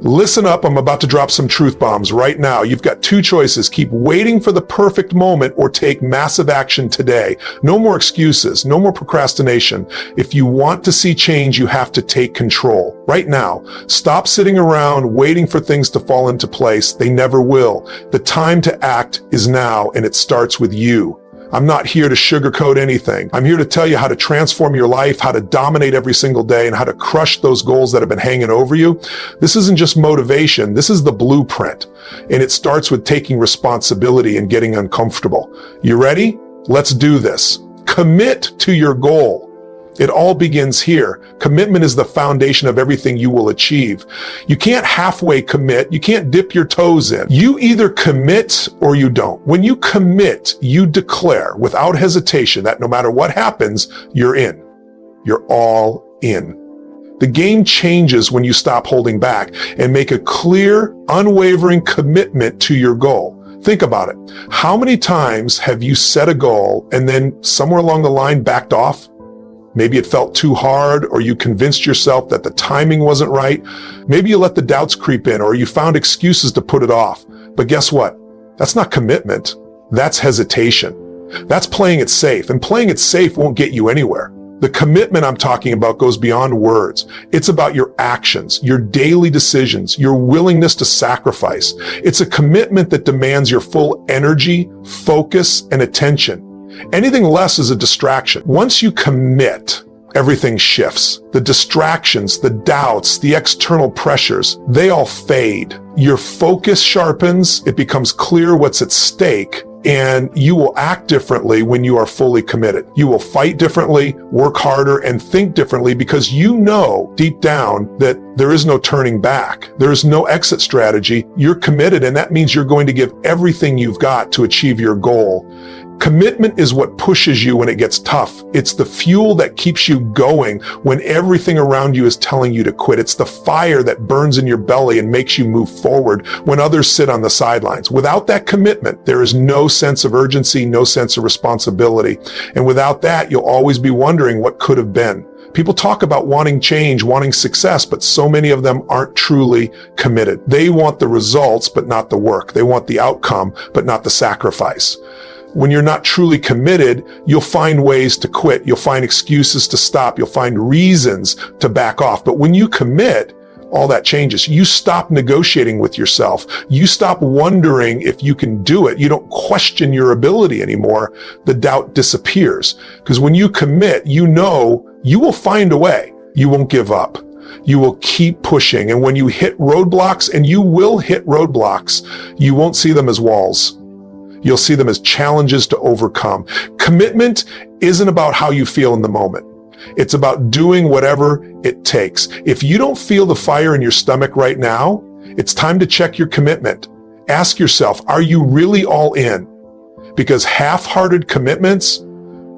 Listen up, I'm about to drop some truth bombs right now. You've got two choices. Keep waiting for the perfect moment or take massive action today. No more excuses, no more procrastination. If you want to see change, you have to take control. Right now, stop sitting around waiting for things to fall into place. They never will. The time to act is now, and it starts with you. I'm not here to sugarcoat anything. I'm here to tell you how to transform your life, how to dominate every single day, and how to crush those goals that have been hanging over you. This isn't just motivation. This is the blueprint. And it starts with taking responsibility and getting uncomfortable. You ready? Let's do this. Commit to your goal. It all begins here. Commitment is the foundation of everything you will achieve. You can't halfway commit. You can't dip your toes in. You either commit or you don't. When you commit, you declare without hesitation that no matter what happens, you're in. You're all in. The game changes when you stop holding back and make a clear, unwavering commitment to your goal. Think about it. How many times have you set a goal and then somewhere along the line backed off? Maybe it felt too hard, or you convinced yourself that the timing wasn't right. Maybe you let the doubts creep in, or you found excuses to put it off. But guess what? That's not commitment. That's hesitation. That's playing it safe, and playing it safe won't get you anywhere. The commitment I'm talking about goes beyond words. It's about your actions, your daily decisions, your willingness to sacrifice. It's a commitment that demands your full energy, focus, and attention. Anything less is a distraction. Once you commit, everything shifts. The distractions, the doubts, the external pressures, they all fade. Your focus sharpens, it becomes clear what's at stake, and you will act differently when you are fully committed. You will fight differently, work harder, and think differently because you know deep down that there is no turning back. There is no exit strategy. You're committed, and that means you're going to give everything you've got to achieve your goal. Commitment is what pushes you when it gets tough. It's the fuel that keeps you going when everything around you is telling you to quit. It's the fire that burns in your belly and makes you move forward when others sit on the sidelines. Without that commitment, there is no sense of urgency, no sense of responsibility. And without that, you'll always be wondering what could have been. People talk about wanting change, wanting success, but so many of them aren't truly committed. They want the results, but not the work. They want the outcome, but not the sacrifice. When you're not truly committed, you'll find ways to quit. You'll find excuses to stop. You'll find reasons to back off. But when you commit, all that changes. You stop negotiating with yourself. You stop wondering if you can do it. You don't question your ability anymore. The doubt disappears. Because when you commit, you know you will find a way. You won't give up. You will keep pushing. And when you hit roadblocks, and you will hit roadblocks, you won't see them as walls. You'll see them as challenges to overcome. Commitment isn't about how you feel in the moment. It's about doing whatever it takes. If you don't feel the fire in your stomach right now, it's time to check your commitment. Ask yourself, are you really all in? Because half-hearted commitments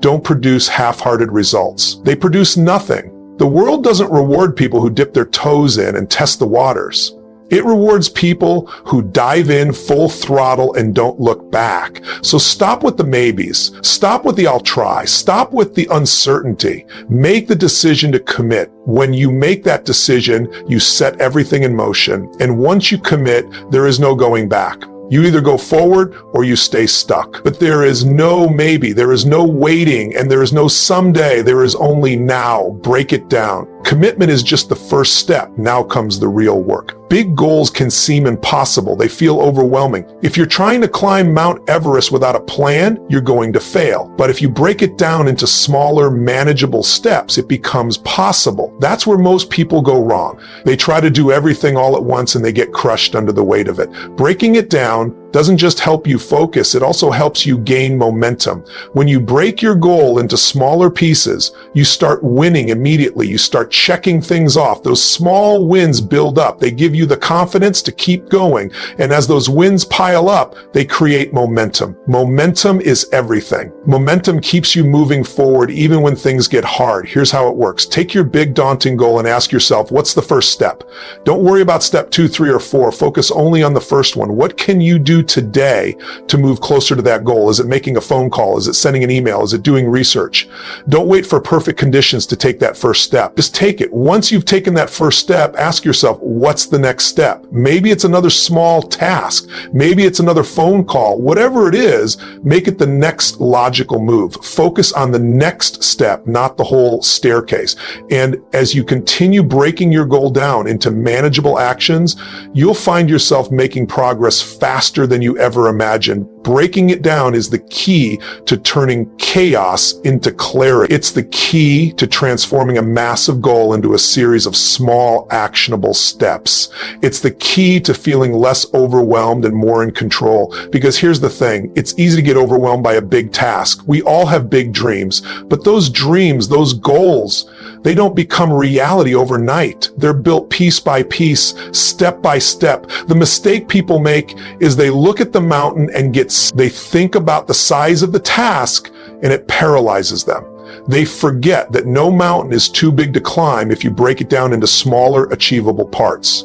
don't produce half-hearted results. They produce nothing. The world doesn't reward people who dip their toes in and test the waters. It rewards people who dive in full throttle and don't look back. So stop with the maybes. Stop with the I'll try. Stop with the uncertainty. Make the decision to commit. When you make that decision, you set everything in motion. And once you commit, there is no going back. You either go forward or you stay stuck. But there is no maybe, there is no waiting, and there is no someday. There is only now. Break it down. Commitment is just the first step. Now comes the real work. Big goals can seem impossible. They feel overwhelming. If you're trying to climb Mount Everest without a plan, you're going to fail. But if you break it down into smaller, manageable steps, it becomes possible. That's where most people go wrong. They try to do everything all at once and they get crushed under the weight of it. Breaking it down doesn't just help you focus, it also helps you gain momentum. When you break your goal into smaller pieces, you start winning immediately. You start checking things off. Those small wins build up. They give you the confidence to keep going. And as those wins pile up, they create momentum. Momentum is everything. Momentum keeps you moving forward even when things get hard. Here's how it works. Take your big daunting goal and ask yourself, what's the first step? Don't worry about step 2, 3, or 4. Focus only on the first one. What can you do do today to move closer to that goal? Is it making a phone call? Is it sending an email? Is it doing research? Don't wait for perfect conditions to take that first step. Just take it. Once you've taken that first step, ask yourself, what's the next step? Maybe it's another small task. Maybe it's another phone call. Whatever it is, make it the next logical move. Focus on the next step, not the whole staircase. And as you continue breaking your goal down into manageable actions, you'll find yourself making progress faster than you ever imagined. Breaking it down is the key to turning chaos into clarity. It's the key to transforming a massive goal into a series of small, actionable steps. It's the key to feeling less overwhelmed and more in control. Because here's the thing, it's easy to get overwhelmed by a big task. We all have big dreams, but those dreams, those goals, they don't become reality overnight. They're built piece by piece, step by step. The mistake people make is they look at the mountain and they think about the size of the task and it paralyzes them. They forget that no mountain is too big to climb if you break it down into smaller, achievable parts.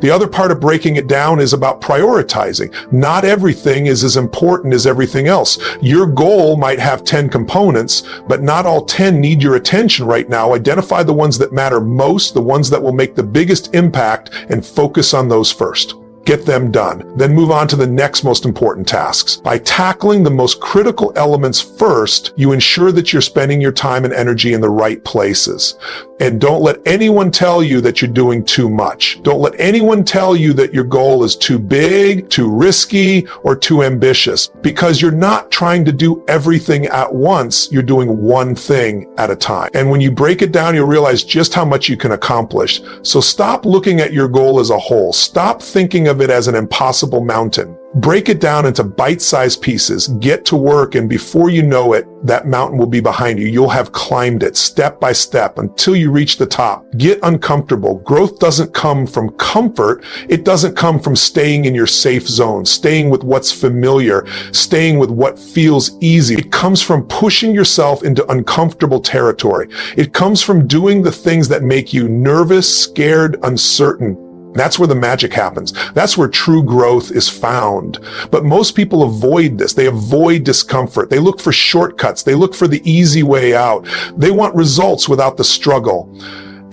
The other part of breaking it down is about prioritizing. Not everything is as important as everything else. Your goal might have 10 components, but not all 10 need your attention right now. Identify the ones that matter most, the ones that will make the biggest impact, and focus on those first. Get them done. Then move on to the next most important tasks. By tackling the most critical elements first, you ensure that you're spending your time and energy in the right places. And don't let anyone tell you that you're doing too much. Don't let anyone tell you that your goal is too big, too risky, or too ambitious, because you're not trying to do everything at once. You're doing one thing at a time. And when you break it down, you'll realize just how much you can accomplish. So stop looking at your goal as a whole. Stop thinking of it as an impossible mountain. Break it down into bite-sized pieces. Get to work, and before you know it, that mountain will be behind you. You'll have climbed it step by step until you reach the top. Get uncomfortable. Growth doesn't come from comfort. It doesn't come from staying in your safe zone, staying with what's familiar, staying with what feels easy. It comes from pushing yourself into uncomfortable territory. It comes from doing the things that make you nervous, scared, uncertain. That's where the magic happens. That's where true growth is found. But most people avoid this. They avoid discomfort. They look for shortcuts. They look for the easy way out. They want results without the struggle.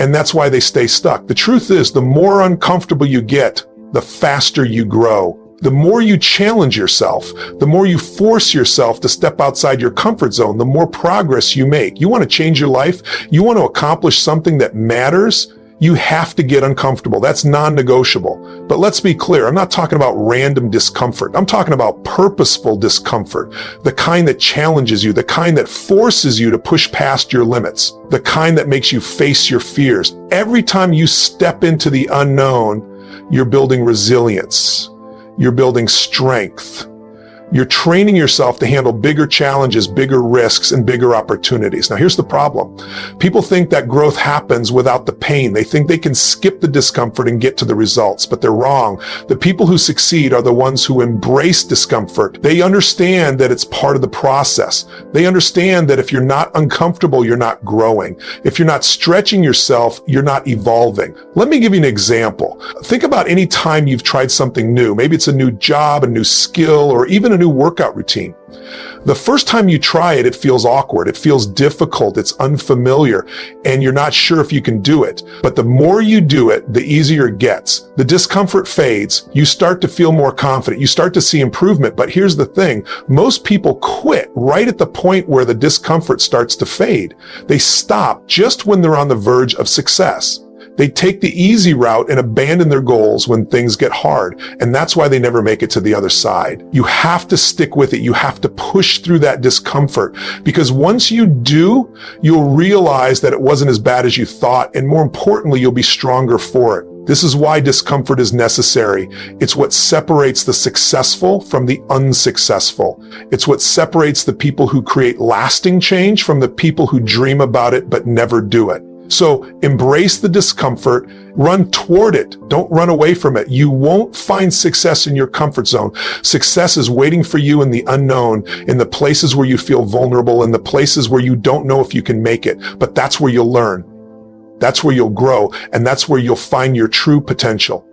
And that's why they stay stuck. The truth is, the more uncomfortable you get, the faster you grow. The more you challenge yourself, the more you force yourself to step outside your comfort zone, the more progress you make. You want to change your life? You want to accomplish something that matters? You have to get uncomfortable. That's non-negotiable. But let's be clear, I'm not talking about random discomfort. I'm talking about purposeful discomfort, the kind that challenges you, the kind that forces you to push past your limits, the kind that makes you face your fears. Every time you step into the unknown, you're building resilience. You're building strength. You're training yourself to handle bigger challenges, bigger risks, and bigger opportunities. Now, here's the problem. People think that growth happens without the pain. They think they can skip the discomfort and get to the results, but they're wrong. The people who succeed are the ones who embrace discomfort. They understand that it's part of the process. They understand that if you're not uncomfortable, you're not growing. If you're not stretching yourself, you're not evolving. Let me give you an example. Think about any time you've tried something new. Maybe it's a new job, a new skill, or even a new workout routine. The first time you try it, it feels awkward. It feels difficult. It's unfamiliar, and you're not sure if you can do it. But the more you do it, the easier it gets. The discomfort fades. You start to feel more confident. You start to see improvement. But here's the thing. Most people quit right at the point where the discomfort starts to fade. They stop just when they're on the verge of success. They take the easy route and abandon their goals when things get hard. And that's why they never make it to the other side. You have to stick with it. You have to push through that discomfort, because once you do, you'll realize that it wasn't as bad as you thought. And more importantly, you'll be stronger for it. This is why discomfort is necessary. It's what separates the successful from the unsuccessful. It's what separates the people who create lasting change from the people who dream about it but never do it. So embrace the discomfort, run toward it. Don't run away from it. You won't find success in your comfort zone. Success is waiting for you in the unknown, in the places where you feel vulnerable, in the places where you don't know if you can make it. But that's where you'll learn. That's where you'll grow, and that's where you'll find your true potential.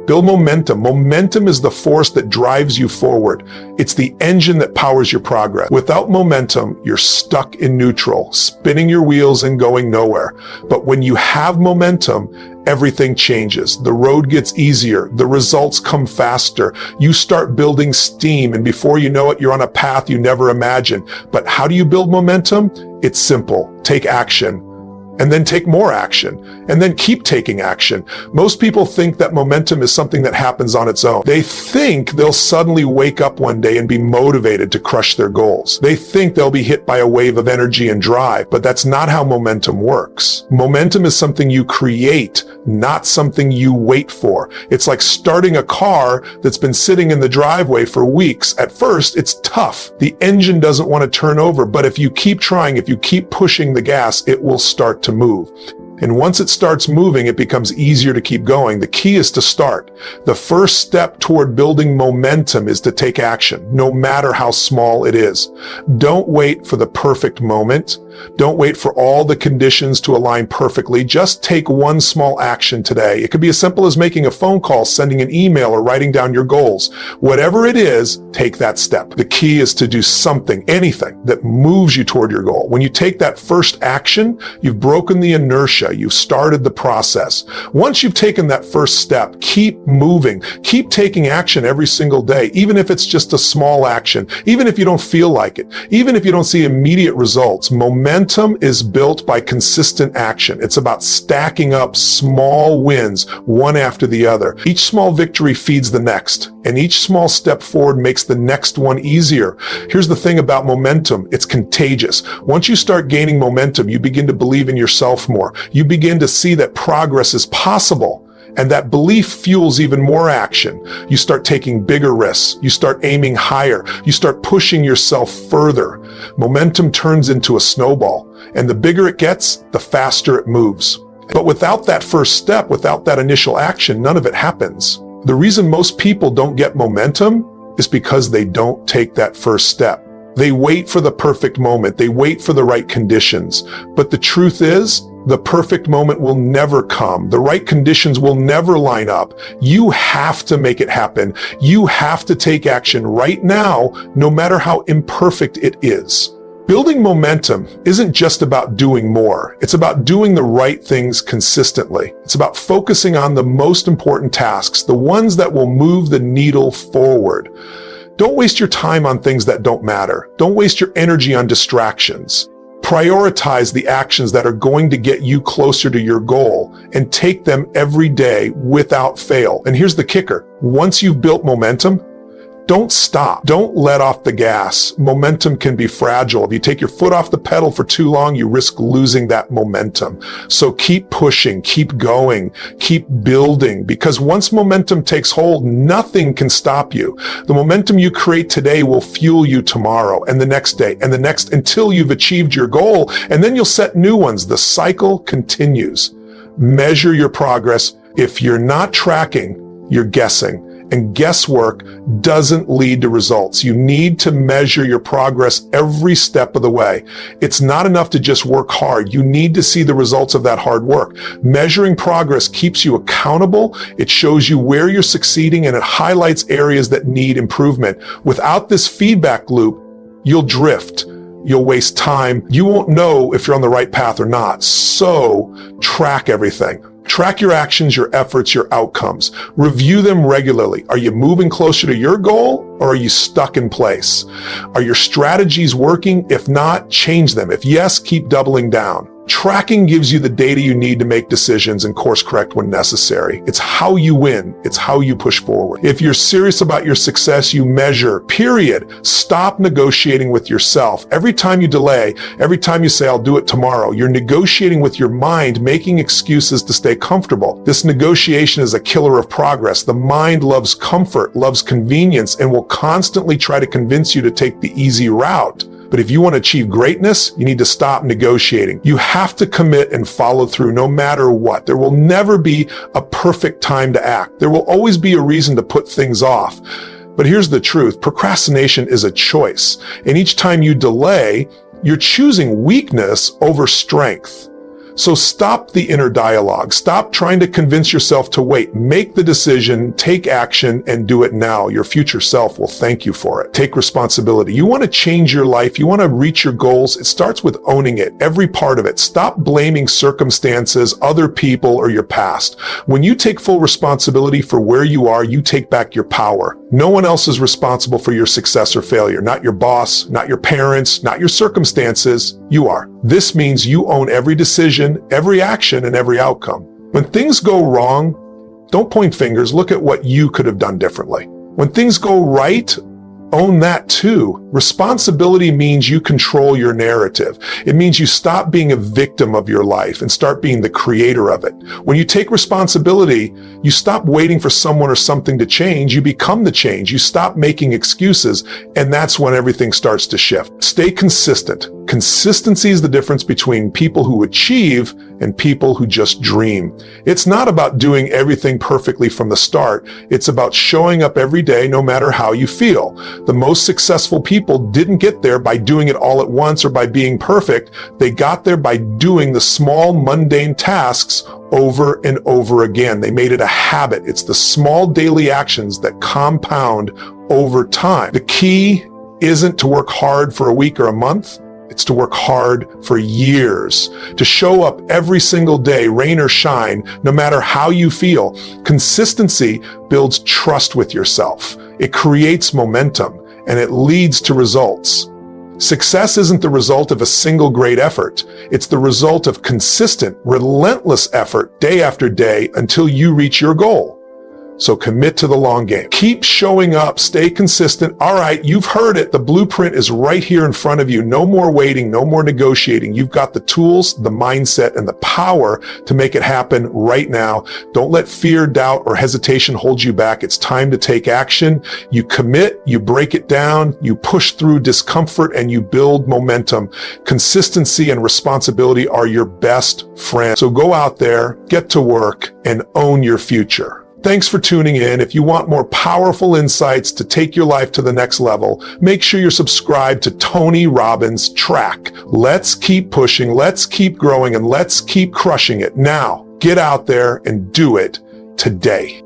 Build momentum. Momentum is the force that drives you forward. It's the engine that powers your progress. Without momentum, you're stuck in neutral, spinning your wheels and going nowhere. But when you have momentum, everything changes. The road gets easier. The results come faster. You start building steam, and before you know it, you're on a path you never imagined. But how do you build momentum? It's simple. Take action. And then take more action, and then keep taking action. Most people think that momentum is something that happens on its own. They think they'll suddenly wake up one day and be motivated to crush their goals. They think they'll be hit by a wave of energy and drive, but that's not how momentum works. Momentum is something you create, not something you wait for. It's like starting a car that's been sitting in the driveway for weeks. At first, it's tough. The engine doesn't want to turn over, but if you keep trying, if you keep pushing the gas, it will start to move. And once it starts moving, it becomes easier to keep going. The key is to start. The first step toward building momentum is to take action, no matter how small it is. Don't wait for the perfect moment. Don't wait for all the conditions to align perfectly. Just take one small action today. It could be as simple as making a phone call, sending an email, or writing down your goals. Whatever it is, take that step. The key is to do something, anything that moves you toward your goal. When you take that first action, you've broken the inertia. You've started the process. Once you've taken that first step, keep moving. Keep taking action every single day, even if it's just a small action, even if you don't feel like it, even if you don't see immediate results. Momentum is built by consistent action. It's about stacking up small wins, one after the other. Each small victory feeds the next, and each small step forward makes the next one easier. Here's the thing about momentum. It's contagious. Once you start gaining momentum, you begin to believe in yourself more. You begin to see that progress is possible. And that belief fuels even more action. You start taking bigger risks. You start aiming higher. You start pushing yourself further. Momentum turns into a snowball. And the bigger it gets, the faster it moves. But without that first step, without that initial action, none of it happens. The reason most people don't get momentum is because they don't take that first step. They wait for the perfect moment. They wait for the right conditions. But the truth is, the perfect moment will never come. The right conditions will never line up. You have to make it happen. You have to take action right now, no matter how imperfect it is. Building momentum isn't just about doing more. It's about doing the right things consistently. It's about focusing on the most important tasks, the ones that will move the needle forward. Don't waste your time on things that don't matter. Don't waste your energy on distractions. Prioritize the actions that are going to get you closer to your goal and take them every day without fail. And here's the kicker. Once you've built momentum, don't stop. Don't let off the gas. Momentum can be fragile. If you take your foot off the pedal for too long, you risk losing that momentum. So keep pushing, keep going, keep building, because once momentum takes hold, nothing can stop you. The momentum you create today will fuel you tomorrow and the next day and the next until you've achieved your goal, and then you'll set new ones. The cycle continues. Measure your progress. If you're not tracking, you're guessing. And guesswork doesn't lead to results. You need to measure your progress every step of the way. It's not enough to just work hard. You need to see the results of that hard work. Measuring progress keeps you accountable. It shows you where you're succeeding, and it highlights areas that need improvement. Without this feedback loop, you'll drift. You'll waste time. You won't know if you're on the right path or not. So track everything. Track your actions, your efforts, your outcomes. Review them regularly. Are you moving closer to your goal, or are you stuck in place? Are your strategies working? If not, change them. If yes, keep doubling down. Tracking gives you the data you need to make decisions and course correct when necessary. It's how you win. It's how you push forward. If you're serious about your success, you measure, period. Stop negotiating with yourself. Every time you delay, every time you say, I'll do it tomorrow, you're negotiating with your mind, making excuses to stay comfortable. This negotiation is a killer of progress. The mind loves comfort, loves convenience, and will constantly try to convince you to take the easy route. But if you want to achieve greatness, you need to stop negotiating. You have to commit and follow through no matter what. There will never be a perfect time to act. There will always be a reason to put things off. But here's the truth. Procrastination is a choice. And each time you delay, you're choosing weakness over strength. So stop the inner dialogue. Stop trying to convince yourself to wait. Make the decision, take action, and do it now. Your future self will thank you for it. Take responsibility. You want to change your life. You want to reach your goals. It starts with owning it, every part of it. Stop blaming circumstances, other people, or your past. When you take full responsibility for where you are, you take back your power. No one else is responsible for your success or failure. Not your boss, not your parents, not your circumstances. You are. This means you own every decision, every action, and every outcome. When things go wrong, don't point fingers. Look at what you could have done differently. When things go right, own that too. Responsibility means you control your narrative. It means you stop being a victim of your life and start being the creator of it. When you take responsibility, you stop waiting for someone or something to change. You become the change. You stop making excuses, and that's when everything starts to shift. Stay consistent. Consistency is the difference between people who achieve and people who just dream. It's not about doing everything perfectly from the start. It's about showing up every day, no matter how you feel. The most successful people didn't get there by doing it all at once or by being perfect. They got there by doing the small, mundane tasks over and over again. They made it a habit. It's the small daily actions that compound over time. The key isn't to work hard for a week or a month. It's to work hard for years, to show up every single day, rain or shine, no matter how you feel. Consistency builds trust with yourself. It creates momentum, and it leads to results. Success isn't the result of a single great effort. It's the result of consistent, relentless effort day after day until you reach your goal. So commit to the long game. Keep showing up. Stay consistent. All right, you've heard it. The blueprint is right here in front of you. No more waiting. No more negotiating. You've got the tools, the mindset, and the power to make it happen right now. Don't let fear, doubt, or hesitation hold you back. It's time to take action. You commit, you break it down, you push through discomfort, and you build momentum. Consistency and responsibility are your best friend. So go out there, get to work, and own your future. Thanks for tuning in. If you want more powerful insights to take your life to the next level, make sure you're subscribed to Tony Robbins' Track. Let's keep pushing, let's keep growing, and let's keep crushing it. Now, get out there and do it today.